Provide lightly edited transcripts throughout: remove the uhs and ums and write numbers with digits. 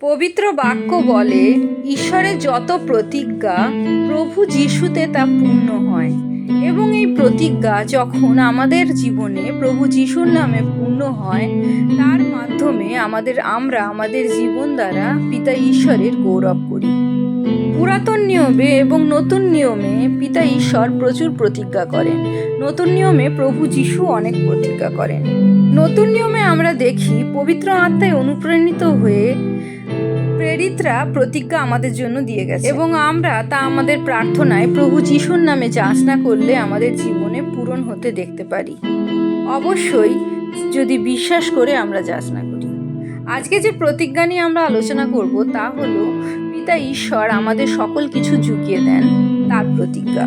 পবিত্র বাক্য বলে, ঈশ্বরের যত প্রতিজ্ঞা প্রভু যিশুতে তা পূর্ণ হয়। এবং এই প্রতিজ্ঞা যখন আমাদের জীবনে প্রভু যিশুর নামে পূর্ণ হয়, তার মাধ্যমে আমরা আমাদের জীবন দ্বারা পিতা ঈশ্বরের গৌরব করি। পুরাতন নিয়মে এবং নতুন নিয়মে পিতা ঈশ্বর প্রচুর প্রতিজ্ঞা করেন। নতুন নিয়মে প্রভু যিশু অনেক প্রতিজ্ঞা করেন। নতুন নিয়মে আমরা দেখি পবিত্র আত্মায় অনুপ্রাণিত হয়ে প্রেরিতরা প্রতিজ্ঞা আমাদের জন্য দিয়ে গেছে এবং আমরা তা আমাদের প্রার্থনায় প্রভু যিশুর নামে যাচনা করলে আমাদের জীবনে পূরণ হতে দেখতে পারি। অবশ্যই যদি বিশ্বাস করে আমরা যাচনা করি। আজকে যে প্রতিজ্ঞা নিয়ে আমরা আলোচনা করব তা হলো পিতা ঈশ্বর আমাদের সকল কিছু জুগিয়ে দেন, তার প্রতিজ্ঞা।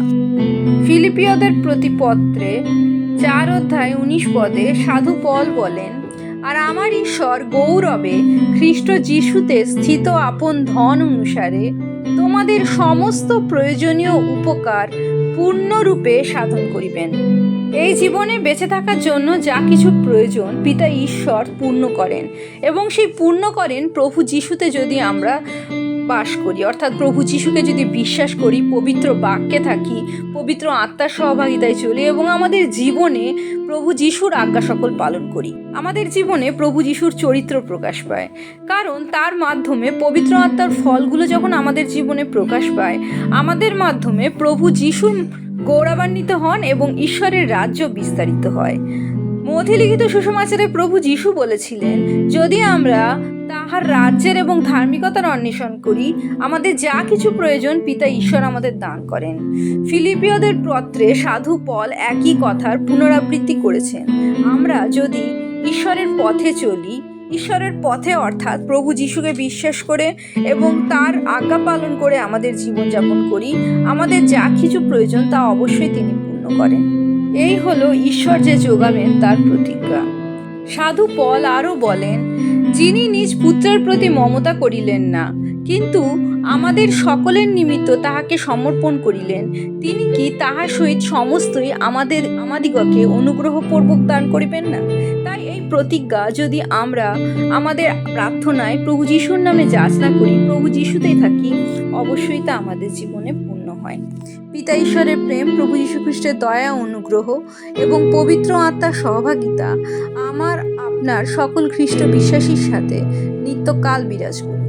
ফিলিপিয়দের প্রতি পত্রে 4:19 সাধু পল বলেন, আর আমার ঈশ্বর গৌরবে খ্রিস্ট যিশুতে স্থিত আপন ধন অনুসারে তোমাদের সমস্ত প্রয়োজনীয় উপকার পূর্ণরূপে সাধন করিবেন। এই জীবনে বেঁচে থাকার জন্য যা কিছু প্রয়োজন পিতা ঈশ্বর পূর্ণ করেন, এবং সেই পূর্ণ করেন প্রভু যিশুতে যদি আমরা বাস করি, অর্থাৎ প্রভু যিশুকে যদি বিশ্বাস করি, পবিত্র বাক্যে থাকি, পবিত্র আত্মার সহভাগিতায় চলি এবং আমাদের জীবনে প্রভু যিশুর আজ্ঞা সকল পালন করি। আমাদের জীবনে প্রভু যিশুর চরিত্র প্রকাশ পায়, কারণ তার মাধ্যমে পবিত্র আত্মার ফলগুলো যখন আমাদের জীবনে প্রকাশ পায়, আমাদের মাধ্যমে প্রভু যিশু গৌরবান্বিত হন এবং ঈশ্বরের রাজ্য বিস্তারিত হয়। মথিলিখিত সুসমাচারে প্রভু যিশু বলেছিলেন, যদি আমরা তাহার রাজ্যের এবং ধার্মিকতার অন্বেষণ করি, আমাদের যা কিছু প্রয়োজন পিতা ঈশ্বর আমাদের দান করেন। ফিলিপিয়দের পত্রে সাধু পল একই কথার পুনরাবৃত্তি করেছেন। আমরা যদি ঈশ্বরের পথে চলি, ঈশ্বরের পথে অর্থাৎ প্রভু যিশুকে বিশ্বাস করে এবং তার আজ্ঞা পালন করে আমাদের জীবনযাপন করি, আমাদের যা কিছু প্রয়োজন তা অবশ্যই তিনি পূর্ণ করেন। এই হলো ঈশ্বর যে যোগাবেন তার প্রতিজ্ঞা। সাধু পল আরও বলেন, যিনি নিজ পুত্রের প্রতি মমতা করিলেন না, কিন্তু আমাদের সকলের নিমিত্ত তাহাকে সমর্পণ করিলেন, তিনি কি তাহার সহিত সমস্তই আমাদিগকে অনুগ্রহপূর্বক দান করিবেন না? তাই এই প্রতিজ্ঞা যদি আমরা আমাদের প্রার্থনায় প্রভু যিশুর নামে যাচনা করি, প্রভু যিশুতেই থাকি, অবশ্যই তা আমাদের জীবনে পূর্ণ হয়। পিতা ঈশ্বরের প্রেম, প্রভু যীশু খ্রিস্টের দয়া, অনুগ্রহ এবং পবিত্র আত্মার সহভাগিতা আপনার সকল খ্রিস্ট বিশ্বাসীর সাথে নিত্যকাল বিরাজ করুন।